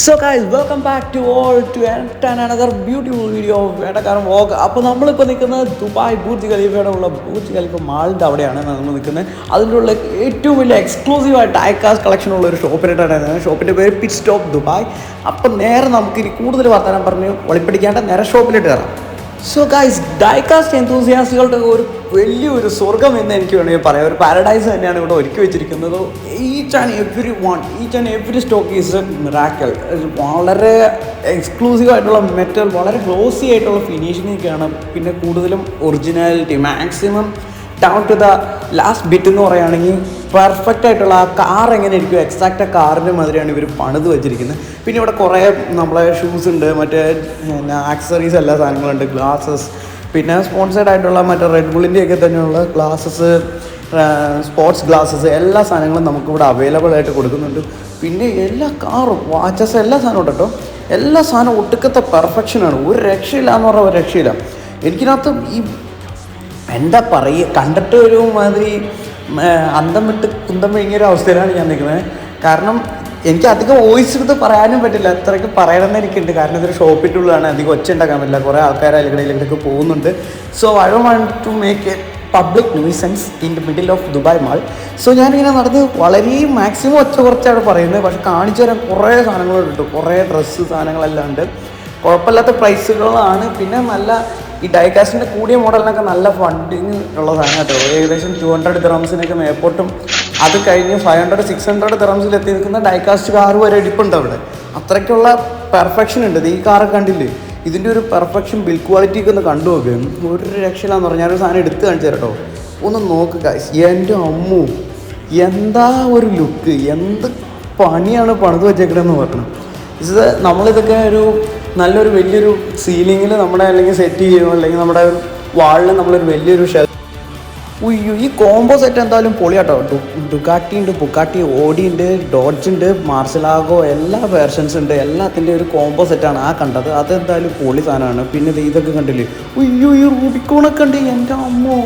So guys welcome back to all to another beautiful video of Vettakkaran vlog. അപ്പോൾ നമ്മളിപ്പോൾ നിൽക്കുന്നത് Dubai Burj ഖലീഫയുടെ ഉള്ള ബുർജ് ഖലീഫ മാളിൻ്റെ അവിടെയാണ് നമ്മൾ നിൽക്കുന്നത്. അതിൻ്റെ ഉള്ള ഏറ്റവും വലിയ എക്സ്ക്ലൂസീവായ ഡൈകാസ്റ്റ് കളക്ഷനുള്ള ഒരു ഷോപ്പിനായിട്ടാണ്. ഷോപ്പിൻ്റെ പേര് പിറ്റ് സ്റ്റോപ്പ് ദുബായ്. അപ്പം നേരെ നമുക്കിനി കൂടുതൽ വർത്തമാനം പറഞ്ഞ് ഒളിപ്പിടിക്കാണ്ട് നേരെ ഷോപ്പിലിട്ട് കയറാം. സോ ഗൈസ്, ഡൈകാസ്റ്റ് എന്തൂസിയാസ്റ്റുകളുടെ ഒരു വലിയൊരു സ്വർഗം എന്ന് എനിക്ക് വേണമെങ്കിൽ പറയാം. ഒരു പാരഡൈസ് തന്നെയാണ് ഇവിടെ ഒരുക്കി വെച്ചിരിക്കുന്നത്. Each and every stock is miracle. വളരെ എക്സ്ക്ലൂസീവ് ആയിട്ടുള്ള മെറ്റൽ, വളരെ ഗ്ലോസി ആയിട്ടുള്ള ഫിനിഷിങ്ങൊക്കെയാണ്. പിന്നെ കൂടുതലും originality maximum down to the last bit എന്ന് പറയുകയാണെങ്കിൽ പെർഫെക്റ്റ് ആയിട്ടുള്ള ആ കാർ എങ്ങനെ ഇരിക്കും, എക്സാക്റ്റ് ആ കാറിൻ്റെ മാതിരിയാണ് ഇവർ പണിത് വെച്ചിരിക്കുന്നത്. പിന്നെ ഇവിടെ കുറേ നമ്മളെ ഷൂസ് ഉണ്ട്, മറ്റേ ആക്സസറീസ് എല്ലാ സാധനങ്ങളുണ്ട്, ഗ്ലാസസ്, പിന്നെ സ്പോൺസേഡ് ആയിട്ടുള്ള മറ്റേ റെഡ് ബുള്ളിൻ്റെയൊക്കെ തന്നെയുള്ള ഗ്ലാസസ്, സ്പോർട്സ് ഗ്ലാസസ്, എല്ലാ സാധനങ്ങളും നമുക്കിവിടെ അവൈലബിൾ ആയിട്ട് കൊടുക്കുന്നുണ്ട്. പിന്നെ എല്ലാ കാറും, വാച്ചസ്, എല്ലാ സാധനവും ഉണ്ട് കേട്ടോ. എല്ലാ സാധനവും ഒട്ടുക്കത്തെ പെർഫെക്ഷനാണ്. ഒരു രക്ഷയില്ല എന്ന് പറഞ്ഞാൽ ഒരു രക്ഷയില്ല. എനിക്കിനകത്ത് ഈ എന്താ പറയുക, കണ്ടിട്ട് ഒരു മാതിരി അന്തം വിട്ട് കുന്തം വിഴുങ്ങിയൊരു അവസ്ഥയിലാണ് ഞാൻ നിൽക്കുന്നത്. കാരണം എനിക്ക് അധികം വോയിസ് എടുത്ത് പറയാനും പറ്റില്ല, അത്രയ്ക്ക് പറയണമെന്ന് എനിക്കുണ്ട്. കാരണം ഇതൊരു ഷോപ്പിൻ്റെ ഉള്ളിലാണ്, അധികം ഒച്ച ഉണ്ടാക്കാൻ പറ്റില്ല. കുറേ ആൾക്കാർ അതിലിടയിലേക്ക് പോകുന്നുണ്ട്. So I don't want to make a public nuisance in the middle of Dubai mall. So ഞാനിങ്ങനെ നടന്ന് വളരെ മാക്സിമം ഒച്ച കുറച്ചാണ് പറയുന്നത്. പക്ഷെ കാണിച്ചു തരാൻ കുറേ സാധനങ്ങളുണ്ട്, കുറേ ഡ്രസ്സ് സാധനങ്ങളെല്ലാം ഉണ്ട്. കുഴപ്പമില്ലാത്ത പ്രൈസുകളാണ്. പിന്നെ നല്ല ഈ ഡൈകാസ്റ്റിൻ്റെ കൂടിയ മോഡലിനൊക്കെ നല്ല ഫണ്ടിങ് ഉള്ള സാധനം കേട്ടോ. ഏകദേശം 200 ദിറംസിനൊക്കെ മേപ്പോട്ടും, അത് കഴിഞ്ഞ് 500-600 ദിറംസിൽ എത്തി നിൽക്കുന്ന ഡൈകാസ്റ്റ് കാർ വരെ ഇടിപ്പുണ്ട് അവിടെ. അത്രയ്ക്കുള്ള പെർഫെക്ഷൻ ഉണ്ട്. ഈ കാറ് കണ്ടില്ലേ, ഇതിൻ്റെ ഒരു പെർഫെക്ഷൻ ബിൽ ക്വാളിറ്റിയൊക്കെ ഒന്ന് കണ്ടു നോക്കുകയും ഒരു രക്ഷയിലാന്ന് പറഞ്ഞാൽ ഞാനൊരു സാധനം എടുത്ത് കാണിച്ചു തരാം കേട്ടോ. ഒന്ന് നോക്കുക. എൻ്റെ അമ്മു, എന്താ ഒരു ലുക്ക്, എന്ത് പണിയാണ് പണിത് വെച്ചേക്കണമെന്ന് പറയണം. ഇത് നമ്മളിതൊക്കെ ഒരു നല്ലൊരു വലിയൊരു സീലിങ്ങിൽ നമ്മുടെ അല്ലെങ്കിൽ സെറ്റ് ചെയ്യുമോ, അല്ലെങ്കിൽ നമ്മുടെ വാളിൽ നമ്മളൊരു വലിയൊരു ഉയ്യോ, ഈ കോംബോ സെറ്റ് എന്തായാലും പൊളിയാട്ടോ. ഡുക്കാട്ടി ഉണ്ട്, ബുക്കാട്ടി, ഓഡി ഉണ്ട്, ഡോഡ്ജ് ഉണ്ട്, മാർസലാഗോ, എല്ലാ വേർഷൻസ് ഉണ്ട്. എല്ലാത്തിൻ്റെ ഒരു കോംബോ സെറ്റാണ് ആ കണ്ടത്. അതെന്തായാലും പൊളി സാധനമാണ്. പിന്നെ ഇതൊക്കെ കണ്ടില്ലേ, ഉയ്യോ, ഈ റൂബിക്കോണൊക്കെ ഉണ്ട്. എൻ്റെ അമ്മോ,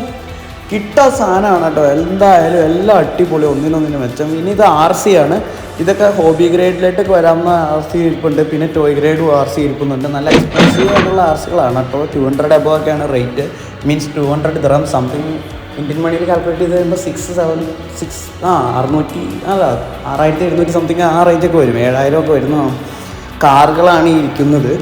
കിട്ടാ സാധനമാണ് കേട്ടോ. എന്തായാലും എല്ലാം അടിപൊളി, ഒന്നിനൊന്നിന് മെച്ചം. ഇനി ഇത് RC ആണ്. ഇതൊക്കെ ഹോബി ഗ്രേഡിലേട്ടൊക്കെ വരാവുന്ന RC ഇരിപ്പുണ്ട്. പിന്നെ ടോയ് ഗ്രേഡും RC ഇരിക്കുന്നുണ്ട്. നല്ല എക്സ്പെൻസീവ് ആയിട്ടുള്ള RCകളാണ് കേട്ടോ. 200 above ഒക്കെയാണ് rate. Means 200 dirham something. Indian മണിയിൽ കാൽക്കുലേറ്റ് ചെയ്ത് കഴിയുമ്പോൾ 6700 സംതിങ് ആ റേഞ്ചൊക്കെ വരും. 7000 ഒക്കെ വരുന്ന കാറുകളാണ് ഈ ഇരിക്കുന്നത്.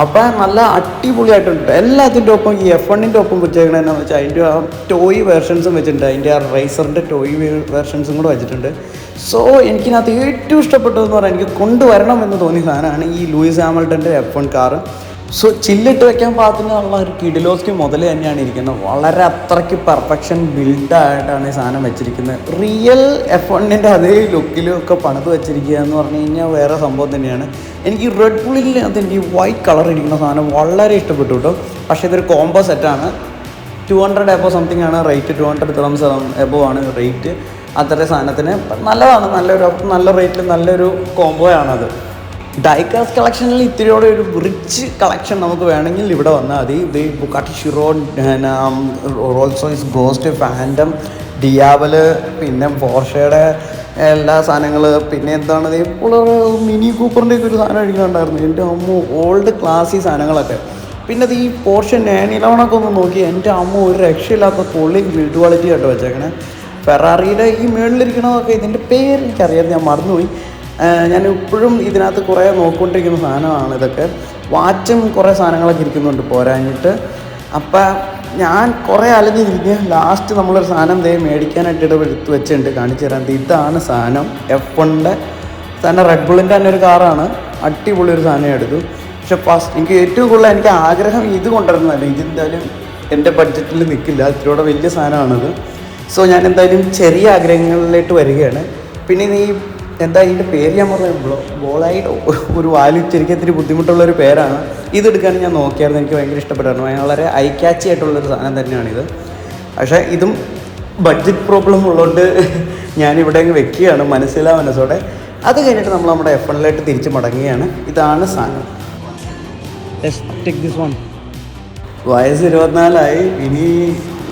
അപ്പോൾ നല്ല അടിപൊളിയായിട്ടുണ്ട്. എല്ലാത്തിൻ്റെ ഒപ്പം ഈ F1-ൻ്റെ ഒപ്പം വെച്ചേക്കണെന്ന് വെച്ചാൽ അതിൻ്റെ ആ ടോയ് വേർഷൻസും വെച്ചിട്ടുണ്ട്. അതിൻ്റെ ആ റൈസറിൻ്റെ ടോയ് വേർഷൻസും കൂടെ വെച്ചിട്ടുണ്ട്. സോ എനിക്കിനകത്ത് ഏറ്റവും ഇഷ്ടപ്പെട്ടതെന്ന് പറഞ്ഞാൽ എനിക്ക് കൊണ്ടുവരണം എന്ന് തോന്നിയ സാധനമാണ് ഈ ലൂയിസ് ഹാമിൽട്ടൻ്റെ F1 കാറ്. സോ ചില്ലിട്ട് വെക്കാൻ പാകത്തിനുള്ള ഒരു കിഡിലോസ്കി മുതൽ തന്നെയാണ് ഇരിക്കുന്നത്. വളരെ അത്രയ്ക്ക് പെർഫെക്ഷൻ ബിൽഡായിട്ടാണ് ഈ സാധനം വെച്ചിരിക്കുന്നത്. റിയൽ F1-ൻ്റെ അതേ ലുക്കിലും ഒക്കെ പണിത് വെച്ചിരിക്കുക എന്ന് പറഞ്ഞു കഴിഞ്ഞാൽ വേറെ സംഭവം തന്നെയാണ്. എനിക്ക് റെഡ് ബുള്ളിനകത്ത് എനിക്ക് വൈറ്റ് കളർ ഇരിക്കുന്ന സാധനം വളരെ ഇഷ്ടപ്പെട്ടു കേട്ടോ. പക്ഷേ ഇതൊരു കോംബോ സെറ്റാണ്. 200 above സംതിങ് ആണ് റേറ്റ്. 200 dirhams above ആണ് റേറ്റ്. അത്ര സാധനത്തിന് നല്ലതാണ്. നല്ല റേറ്റിൽ നല്ലൊരു കോംബോ ആണത്. ഡൈകാസ്റ്റ് കളക്ഷനിൽ ഇത്തിരിയോടെ ഒരു റിച്ച് കളക്ഷൻ നമുക്ക് വേണമെങ്കിൽ ഇവിടെ വന്നാൽ മതി. ഇത് Bugatti Chiron, Rolls Royce Ghost, Phantom, Diavel, പിന്നെ പോർഷയുടെ എല്ലാ സാധനങ്ങൾ. പിന്നെ എന്താണ്, ഇപ്പോൾ മിനി കൂപ്പറിൻ്റെയൊക്കെ ഒരു സാധനം അടിക്കുന്നുണ്ടായിരുന്നു. എൻ്റെ അമ്മ, ഓൾഡ് ക്ലാസ്സി സാധനങ്ങളൊക്കെ. പിന്നെ അത് ഈ പോർഷൻ 911 ഒന്ന് നോക്കി, എൻ്റെ അമ്മ, ഒരു രക്ഷയില്ലാത്ത പൊള്ളി ബിൽഡ് ക്വാളിറ്റി ആയിട്ട് വെച്ചേക്കണേ. ഫെറാറിയുടെ ഈ മുകളിലിരിക്കണതൊക്കെ, ഇതിൻ്റെ പേര് എനിക്കറിയാം, ഞാൻ മറന്നുപോയി. ഞാൻ ഇപ്പോഴും ഇതിനകത്ത് കുറേ നോക്കിക്കൊണ്ടിരിക്കുന്ന സാധനമാണ് ഇതൊക്കെ. വാച്ചും കുറേ സാധനങ്ങളൊക്കെ ഇരിക്കുന്നുണ്ട് പോരാഞ്ഞിട്ട്. അപ്പം ഞാൻ കുറേ അലഞ്ഞ് തിരിഞ്ഞ് ലാസ്റ്റ് നമ്മളൊരു സാധനം മേടിക്കാനായിട്ട് എടുത്ത് വെച്ചിട്ടുണ്ട്. കാണിച്ചു തരാൻ. ഇതാണ് സാധനം. F1-ൻ്റെ തന്നെ റെഡ് ബുള്ളിൻ്റെ തന്നെ ഒരു കാറാണ്. അടിപൊളി ഒരു സാധനം എടുത്തു. പക്ഷെ ഫസ്റ്റ് എനിക്ക് ഏറ്റവും കൂടുതൽ എനിക്ക് ആഗ്രഹം ഇത് കൊണ്ടുവരുന്നതല്ല. ഇതെന്തായാലും എൻ്റെ ബഡ്ജറ്റിൽ നിൽക്കില്ല. ഇത്തിരിയോടെ വലിയ സാധനമാണത്. സോ ഞാൻ എന്തായാലും ചെറിയ ആഗ്രഹങ്ങളിലേക്ക് വരികയാണ്. പിന്നെ ഈ എന്താ ഇതിൻ്റെ പേര് ഞാൻ പറഞ്ഞു, ബോളായിട്ട് ഒരു വാലുച്ചരിക്കാൻ ഇത്തിരി ബുദ്ധിമുട്ടുള്ളൊരു പേരാണ്. ഇതെടുക്കാൻ ഞാൻ നോക്കിയായിരുന്നു. എനിക്ക് ഭയങ്കര ഇഷ്ടപ്പെട്ടായിരുന്നു. വളരെ ഐ ക്യാച്ചി ആയിട്ടുള്ളൊരു സാധനം തന്നെയാണിത്. പക്ഷേ ഇതും ബഡ്ജറ്റ് പ്രോബ്ലം ഉള്ളതുകൊണ്ട് ഞാനിവിടെ വെക്കുകയാണ് മനസ്സോടെ. അത് കഴിഞ്ഞിട്ട് നമ്മൾ നമ്മുടെ F1-ലേക്ക് തിരിച്ച് മടങ്ങുകയാണ്. ഇതാണ് സാധനം. വയസ്സ് 24 ഇനി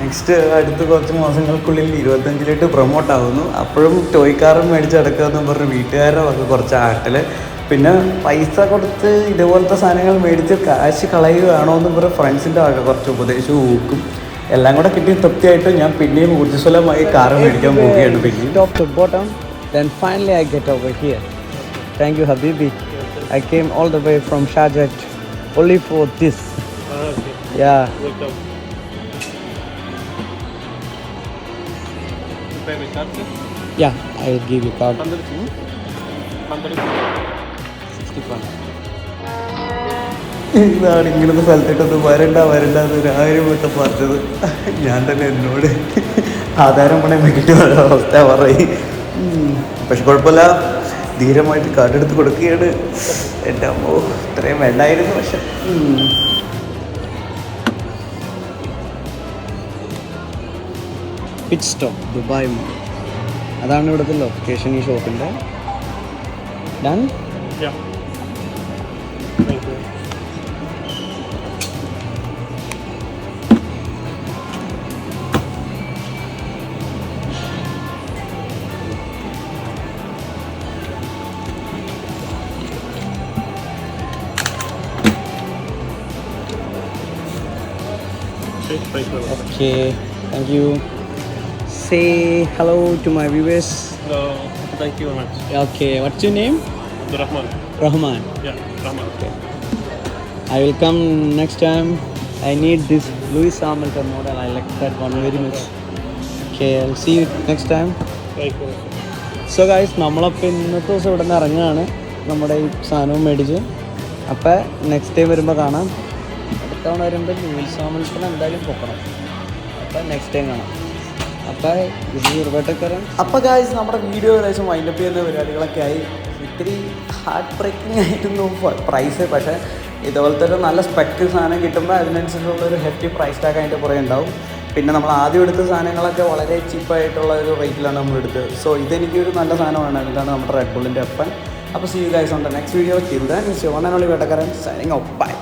നെക്സ്റ്റ് അടുത്ത കുറച്ച് മാസങ്ങൾക്കുള്ളിൽ 25 പ്രൊമോട്ട് ആവുന്നു. അപ്പോഴും ടോയ് കാറും മേടിച്ചെടുക്കാമെന്ന് പറഞ്ഞ് വീട്ടുകാരുടെ വക കുറച്ച് ആട്ടൽ. പിന്നെ പൈസ കൊടുത്ത് ഇതുപോലത്തെ സാധനങ്ങൾ മേടിച്ച് കാശ് കളയുകയാണോ എന്ന് ഇവരുടെ ഫ്രണ്ട്സിൻ്റെ ആകെ കുറച്ച് ഉപദേശവും ഊക്കും എല്ലാം കൂടെ കിട്ടി തൃപ്തിയായിട്ട് ഞാൻ പിന്നെയും ഊർജ്ജസ്വലമായി കാറ് മേടിക്കാൻ പോവുകയാണ്. പിന്നെ top to bottom then finally I get over here. Thank you Habibi. I came all the way from Sharjah only for this. Okay. Yeah. Welcome. You pay with card? Yeah, I will give you card. 100. ഇതാണ് ഇങ്ങനത്തെ സ്ഥലത്തേക്കൊന്നും വരണ്ട എന്ന് 1000 വട്ടം പറഞ്ഞത്. ഞാൻ തന്നെ എന്നോട് ആധാരം പണയം വെക്കിട്ട് അവസ്ഥ പറയും. പക്ഷെ കുഴപ്പമില്ല, ധീരമായിട്ട് കാർഡെടുത്ത് കൊടുക്കുകയാണ്. എൻ്റെ അമ്മോ, ഇത്രയും വേണ്ടായിരുന്നു. പക്ഷെ പിറ്റ് സ്റ്റോപ്പ് ദുബായ് മോൾ, അതാണ് ഇവിടുത്തെ ലൊക്കേഷൻ ഈ ഷോപ്പിൻ്റെ. Done. Yeah. Thank you. Okay, thank you. Say hello to my viewers. No, thank you very much. Okay, what's your name? Abdurrahman. Rahman. Yeah, Rahman. Okay. I will come next time. I need this Louis Hamilton model. I like that one very much. Okay, I'll see you next time. Thank you. So guys, നമ്മളപ്പോൾ ഇന്നത്തെ ദിവസം ഇവിടെ നിന്ന് ഇറങ്ങുകയാണ് നമ്മുടെ ഈ സാധനവും മേടിച്ച്. അപ്പോൾ നെക്സ്റ്റ് ടൈം വരുമ്പോൾ കാണാം. അടുത്ത തവണ വരുമ്പോൾ ലൂയിസ് ഹാമിൽട്ടൺ എന്തായാലും പൊക്കണം. അപ്പോൾ നെക്സ്റ്റ് ടൈം കാണാം. അപ്പോൾ ഇത് ചെറുതായിട്ടൊക്കെ. അപ്പോൾ ഗൈസ്, നമ്മുടെ വീഡിയോ ഏകദേശം വൈൻഡപ്പ് ചെയ്യുന്ന പരിപാടികളൊക്കെ ആയി. ഇത്തിരി ഹാർട്ട് ബ്രേക്കിംഗ് ആയിരുന്നു പ്രൈസ്. പക്ഷേ ഇതുപോലത്തെ ഒരു നല്ല സ്പെക്ക് സാധനം കിട്ടുമ്പോൾ അതിനനുസരിച്ചുള്ളൊരു ഹെഫ്റ്റി പ്രൈസ് ടാഗ് അതിൻ്റെ കുറേ ഉണ്ടാവും. പിന്നെ നമ്മൾ ആദ്യം എടുത്ത സാധനങ്ങളൊക്കെ വളരെ ചീപ്പായിട്ടുള്ള ഒരു റേറ്റിലാണ് നമ്മൾ എടുത്തത്. സോ ഇതെനിക്കൊരു നല്ല സാധനമാണ്. ഇതാണ് നമ്മുടെ റെഡ് ബുള്ളിൻ്റെ എപ്പൻ. അപ്പോൾ see you guys on the next video. Till then it's your one and only Vettakkaran signing off. By.